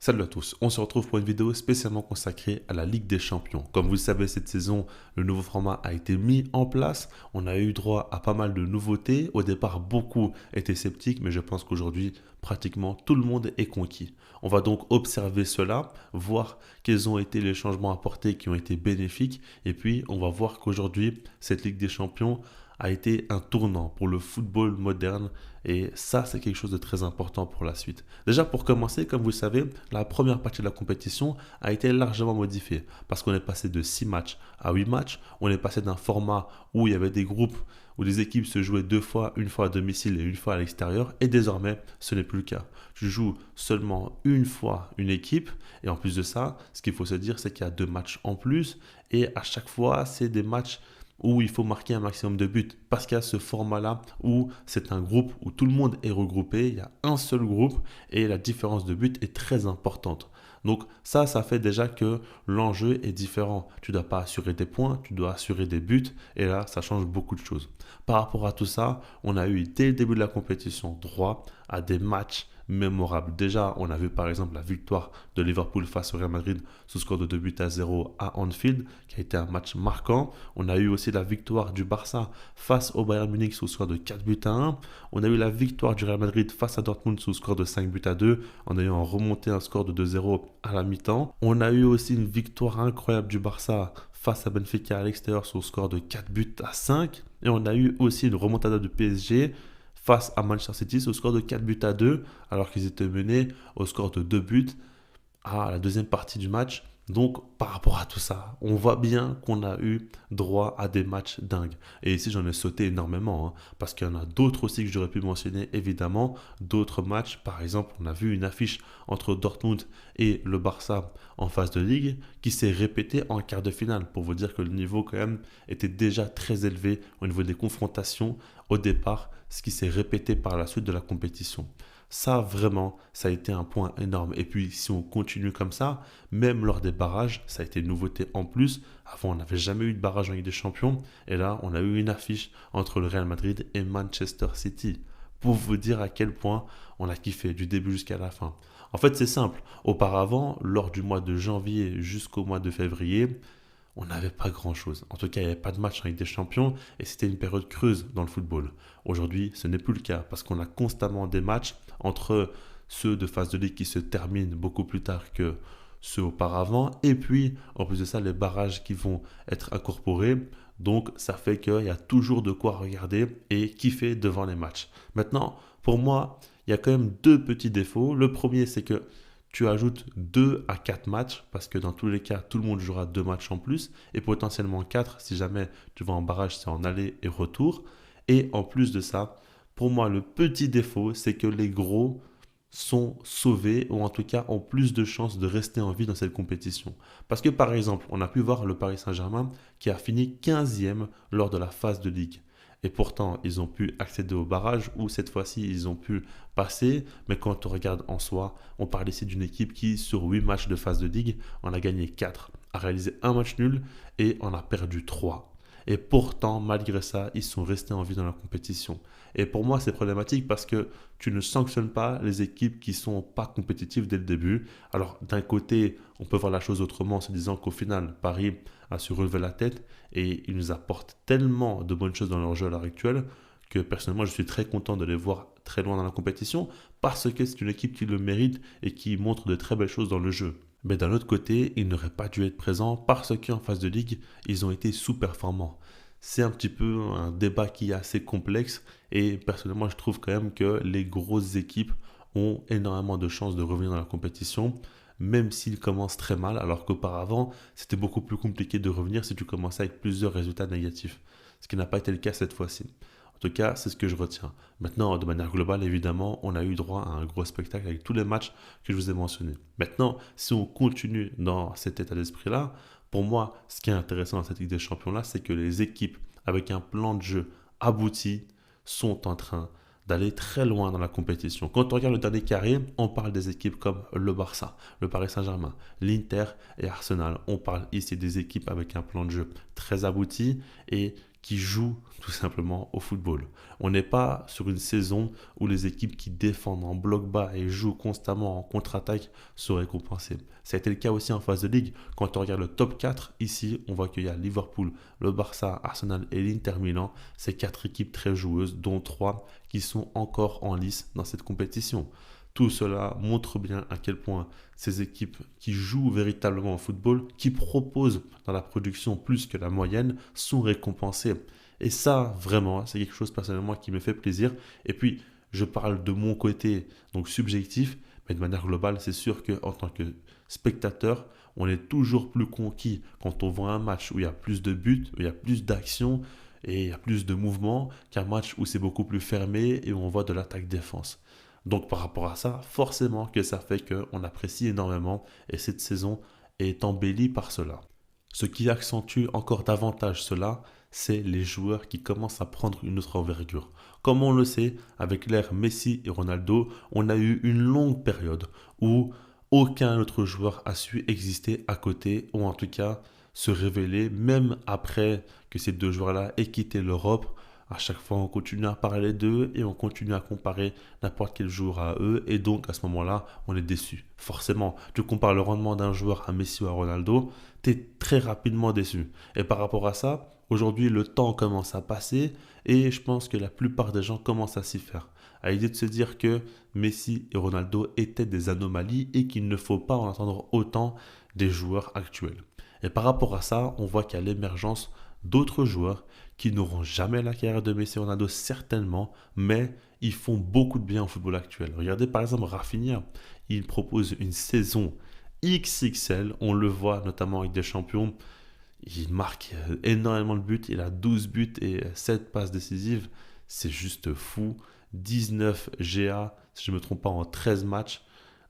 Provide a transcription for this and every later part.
Salut à tous, on se retrouve pour une vidéo spécialement consacrée à la Ligue des Champions. Comme vous le savez, cette saison, le nouveau format a été mis en place. On a eu droit à pas mal de nouveautés. Au départ, beaucoup étaient sceptiques, mais je pense qu'aujourd'hui, pratiquement tout le monde est conquis. On va donc observer cela, voir quels ont été les changements apportés qui ont été bénéfiques, et puis on va voir qu'aujourd'hui, cette Ligue des Champions a été un tournant pour le football moderne et ça c'est quelque chose de très important pour la suite. Déjà pour commencer, comme vous le savez, la première partie de la compétition a été largement modifiée parce qu'on est passé de 6 matchs à 8 matchs, on est passé d'un format où il y avait des groupes où les équipes se jouaient deux fois, une fois à domicile et une fois à l'extérieur et désormais ce n'est plus le cas. Tu joues seulement une fois une équipe et en plus de ça, ce qu'il faut se dire c'est qu'il y a 2 matchs en plus et à chaque fois c'est des matchs où il faut marquer un maximum de buts parce qu'il y a ce format-là où c'est un groupe où tout le monde est regroupé, il y a un seul groupe et la différence de buts est très importante. Donc ça fait déjà que l'enjeu est différent. Tu ne dois pas assurer des points, tu dois assurer des buts et là, ça change beaucoup de choses. Par rapport à tout ça, on a eu dès le début de la compétition droit à des matchs mémorables. Déjà, on a vu par exemple la victoire de Liverpool face au Real Madrid sous score de 2 buts à 0 à Anfield, qui a été un match marquant. On a eu aussi la victoire du Barça face au Bayern Munich sous score de 4 buts à 1. On a eu la victoire du Real Madrid face à Dortmund sous score de 5 buts à 2, en ayant remonté un score de 2-0 à la mi-temps. On a eu aussi une victoire incroyable du Barça face à Benfica à l'extérieur sous score de 4 buts à 5. Et on a eu aussi une remontada du PSG face à Manchester City au score de 4 buts à 2, alors qu'ils étaient menés au score de 2 buts à la deuxième partie du match. Donc, par rapport à tout ça, on voit bien qu'on a eu droit à des matchs dingues. Et ici, j'en ai sauté énormément, parce qu'il y en a d'autres aussi que j'aurais pu mentionner, évidemment. D'autres matchs, par exemple, on a vu une affiche entre Dortmund et le Barça en phase de ligue qui s'est répétée en quart de finale, pour vous dire que le niveau, quand même, était déjà très élevé au niveau des confrontations au départ, ce qui s'est répété par la suite de la compétition. Ça, vraiment, ça a été un point énorme. Et puis, si on continue comme ça, même lors des barrages, ça a été une nouveauté en plus. Avant, on n'avait jamais eu de barrage en Ligue des Champions. Et là, on a eu une affiche entre le Real Madrid et Manchester City. Pour vous dire à quel point on a kiffé du début jusqu'à la fin. En fait, c'est simple. Auparavant, lors du mois de janvier jusqu'au mois de février, on n'avait pas grand-chose. En tout cas, il n'y avait pas de match en Ligue des Champions et c'était une période creuse dans le football. Aujourd'hui, ce n'est plus le cas parce qu'on a constamment des matchs entre ceux de phase de ligue qui se terminent beaucoup plus tard que ceux auparavant et puis, en plus de ça, les barrages qui vont être incorporés. Donc, ça fait qu'il y a toujours de quoi regarder et kiffer devant les matchs. Maintenant, pour moi, il y a quand même deux petits défauts. Le premier, c'est que tu ajoutes 2 à 4 matchs parce que dans tous les cas, tout le monde jouera 2 matchs en plus et potentiellement 4 si jamais tu vas en barrage, c'est en aller et retour. Et en plus de ça, pour moi, le petit défaut, c'est que les gros sont sauvés ou en tout cas ont plus de chances de rester en vie dans cette compétition. Parce que par exemple, on a pu voir le Paris Saint-Germain qui a fini 15e lors de la phase de ligue. Et pourtant, ils ont pu accéder au barrage où cette fois-ci, ils ont pu passer. Mais quand on regarde en soi, on parle ici d'une équipe qui, sur 8 matchs de phase de ligue, en a gagné 4, a réalisé un match nul et en a perdu 3. Et pourtant, malgré ça, ils sont restés en vie dans la compétition. Et pour moi, c'est problématique parce que tu ne sanctionnes pas les équipes qui ne sont pas compétitives dès le début. Alors, d'un côté, on peut voir la chose autrement en se disant qu'au final, Paris a su relever la tête et ils nous apportent tellement de bonnes choses dans leur jeu à l'heure actuelle que personnellement, je suis très content de les voir très loin dans la compétition parce que c'est une équipe qui le mérite et qui montre de très belles choses dans le jeu. Mais d'un autre côté, ils n'auraient pas dû être présents parce qu'en phase de ligue, ils ont été sous-performants. C'est un petit peu un débat qui est assez complexe et personnellement, je trouve quand même que les grosses équipes ont énormément de chances de revenir dans la compétition, même s'ils commencent très mal, alors qu'auparavant, c'était beaucoup plus compliqué de revenir si tu commençais avec plusieurs résultats négatifs, ce qui n'a pas été le cas cette fois-ci. En tout cas, c'est ce que je retiens. Maintenant, de manière globale, évidemment, on a eu droit à un gros spectacle avec tous les matchs que je vous ai mentionnés. Maintenant, si on continue dans cet état d'esprit-là, pour moi, ce qui est intéressant dans cette Ligue des Champions-là, c'est que les équipes avec un plan de jeu abouti sont en train d'aller très loin dans la compétition. Quand on regarde le dernier carré, on parle des équipes comme le Barça, le Paris Saint-Germain, l'Inter et Arsenal. On parle ici des équipes avec un plan de jeu très abouti et qui jouent tout simplement au football. On n'est pas sur une saison où les équipes qui défendent en bloc bas et jouent constamment en contre-attaque sont récompensées. Ça a été le cas aussi en phase de ligue. Quand on regarde le top 4, ici, on voit qu'il y a Liverpool, le Barça, Arsenal et l'Inter Milan. C'est 4 équipes très joueuses, dont 3 qui sont encore en lice dans cette compétition. Tout cela montre bien à quel point ces équipes qui jouent véritablement au football, qui proposent dans la production plus que la moyenne, sont récompensées. Et ça, vraiment, c'est quelque chose personnellement qui me fait plaisir. Et puis, je parle de mon côté, donc subjectif, mais de manière globale, c'est sûr qu'en tant que spectateur, on est toujours plus conquis quand on voit un match où il y a plus de buts, où il y a plus d'actions et il y a plus de mouvements qu'un match où c'est beaucoup plus fermé et où on voit de l'attaque-défense. Donc par rapport à ça, forcément que ça fait qu'on apprécie énormément et cette saison est embellie par cela. Ce qui accentue encore davantage cela, c'est les joueurs qui commencent à prendre une autre envergure. Comme on le sait, avec l'ère Messi et Ronaldo, on a eu une longue période où aucun autre joueur a su exister à côté, ou en tout cas se révéler, même après que ces deux joueurs-là aient quitté l'Europe. À chaque fois, on continue à parler d'eux et on continue à comparer n'importe quel joueur à eux. Et donc, à ce moment-là, on est déçu. Forcément, tu compares le rendement d'un joueur à Messi ou à Ronaldo, tu es très rapidement déçu. Et par rapport à ça, aujourd'hui, le temps commence à passer et je pense que la plupart des gens commencent à s'y faire. À l'idée de se dire que Messi et Ronaldo étaient des anomalies et qu'il ne faut pas en attendre autant des joueurs actuels. Et par rapport à ça, on voit qu'il y a l'émergence d'autres joueurs qui n'auront jamais la carrière de Messi et Ronaldo certainement, mais ils font beaucoup de bien au football actuel. Regardez par exemple Rafinha, il propose une saison XXL, on le voit notamment avec des champions, il marque énormément de buts, il a 12 buts et 7 passes décisives, c'est juste fou, 19 GA, si je ne me trompe pas, en 13 matchs.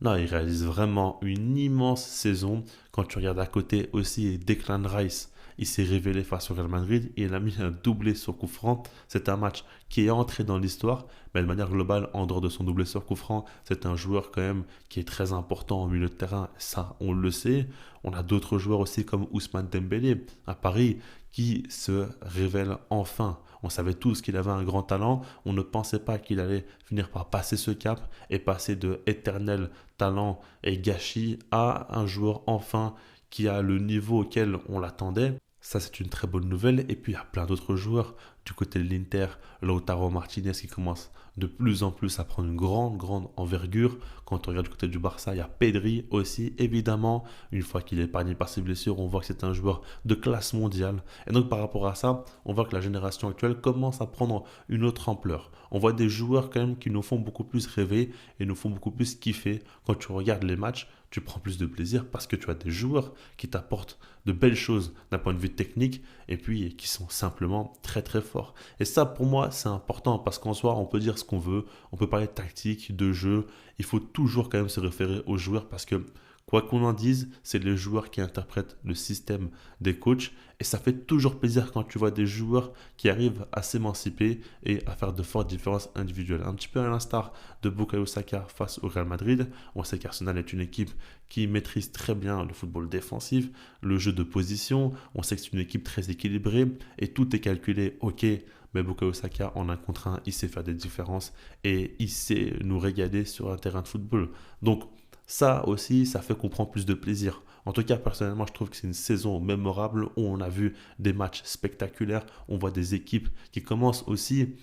Non, il réalise vraiment une immense saison. Quand tu regardes à côté aussi Declan Rice, il s'est révélé face au Real Madrid et il a mis un doublé sur coup franc. C'est un match qui est entré dans l'histoire, mais de manière globale, en dehors de son doublé sur coup franc, c'est un joueur quand même qui est très important au milieu de terrain. Ça, on le sait. On a d'autres joueurs aussi comme Ousmane Dembélé à Paris qui se révèle enfin. On savait tous qu'il avait un grand talent. On ne pensait pas qu'il allait finir par passer ce cap et passer de éternel talent et gâchis à un joueur enfin qui a le niveau auquel on l'attendait. Ça, c'est une très bonne nouvelle. Et puis, il y a plein d'autres joueurs du côté de l'Inter, Lautaro Martinez qui commence de plus en plus à prendre une grande envergure. Quand on regarde du côté du Barça, il y a Pedri aussi, évidemment. Une fois qu'il est épargné par ses blessures, on voit que c'est un joueur de classe mondiale. Et donc, par rapport à ça, on voit que la génération actuelle commence à prendre une autre ampleur. On voit des joueurs quand même qui nous font beaucoup plus rêver et nous font beaucoup plus kiffer. Quand tu regardes les matchs, tu prends plus de plaisir parce que tu as des joueurs qui t'apportent de belles choses d'un point de vue technique et puis qui sont simplement très forts. Et ça, pour moi, c'est important parce qu'en soi, on peut dire ce qu'on veut, on peut parler de tactique, de jeu. Il faut toujours quand même se référer aux joueurs parce que quoi qu'on en dise, c'est les joueurs qui interprètent le système des coachs. Et ça fait toujours plaisir quand tu vois des joueurs qui arrivent à s'émanciper et à faire de fortes différences individuelles. Un petit peu à l'instar de Bukayo Saka face au Real Madrid. On sait qu'Arsenal est une équipe qui maîtrise très bien le football défensif, le jeu de position. On sait que c'est une équipe très équilibrée et tout est calculé. Ok, mais Bukayo Saka en un contre un, il sait faire des différences et il sait nous régaler sur un terrain de football. Donc, ça aussi, ça fait qu'on prend plus de plaisir. En tout cas, personnellement, je trouve que c'est une saison mémorable où on a vu des matchs spectaculaires. On voit des équipes qui commencent aussi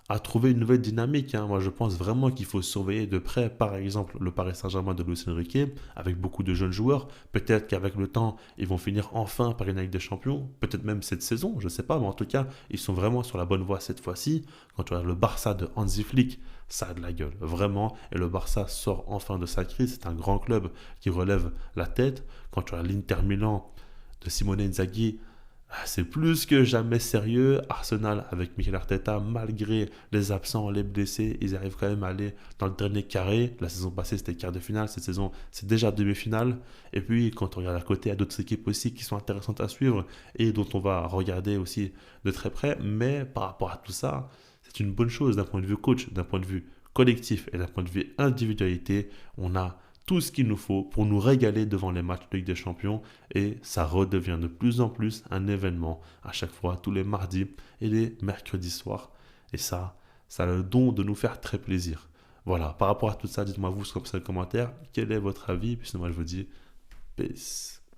à trouver une nouvelle dynamique. Moi, je pense vraiment qu'il faut surveiller de près, par exemple, le Paris Saint-Germain de Luis Enrique, avec beaucoup de jeunes joueurs. Peut-être qu'avec le temps, ils vont finir enfin par une Ligue des Champions. Peut-être même cette saison, je ne sais pas. Mais en tout cas, ils sont vraiment sur la bonne voie cette fois-ci. Quand tu regardes le Barça de Hansi Flick, ça a de la gueule, vraiment. Et le Barça sort enfin de sa crise. C'est un grand club qui relève la tête. Quand tu as l'Inter Milan de Simone Inzaghi, c'est plus que jamais sérieux. Arsenal avec Mikel Arteta, malgré les absents, les blessés, ils arrivent quand même à aller dans le dernier carré. La saison passée, c'était quart de finale. Cette saison, c'est déjà demi-finale. Et puis, quand on regarde à côté, il y a d'autres équipes aussi qui sont intéressantes à suivre et dont on va regarder aussi de très près. Mais par rapport à tout ça, c'est une bonne chose d'un point de vue coach, d'un point de vue collectif et d'un point de vue individualité. On a tout ce qu'il nous faut pour nous régaler devant les matchs de Ligue des Champions et ça redevient de plus en plus un événement à chaque fois, tous les mardis et les mercredis soirs. Et ça a le don de nous faire très plaisir. Voilà, par rapport à tout ça, dites-moi vous comme ça dans les commentaires, quel est votre avis? Puis sinon moi je vous dis peace.